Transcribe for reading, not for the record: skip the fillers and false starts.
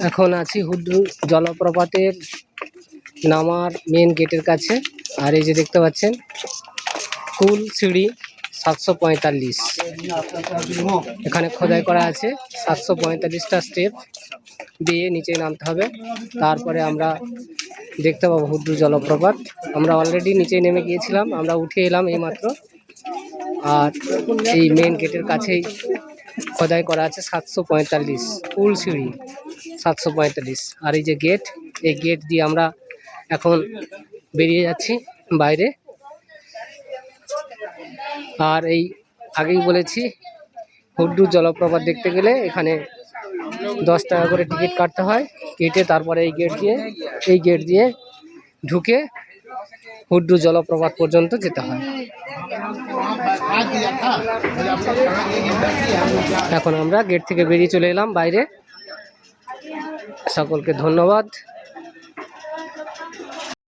এখন আছি হুড্রু জলপ্রপাতের নামার মেন গেটের কাছে। আর এই যে দেখতে পাচ্ছেন কুল সিঁড়ি 745, এখানে খোদাই করা আছে। 745টা স্টেপ দিয়ে নিচে নামতে হবে, তারপরে আমরা দেখতে পাবো হুড্রু জলপ্রপাত। আমরা অলরেডি নিচে নেমে গিয়েছিলাম, আমরা উঠে এলাম এইমাত্র। আর এই মেন গেটের কাছেই খোদাই করা আছে 745 কুল সিঁড়ি 745। আর এই যে গেট, এই গেট দিয়ে আমরা এখন বেরিয়ে যাচ্ছি বাইরে। আর এই আগেই বলেছি, হুড্রু জলপ্রপাত দেখতে গেলে এখানে 10 টাকা করে টিকিট কাটতে হয়, কেটে তারপরে এই গেট দিয়ে ঢুকে হুড্রু জলপ্রপাত পর্যন্ত যেতে হয়। এখন আমরা গেট থেকে বেরিয়ে চলে এলাম বাইরে। সকলকে ধন্যবাদ।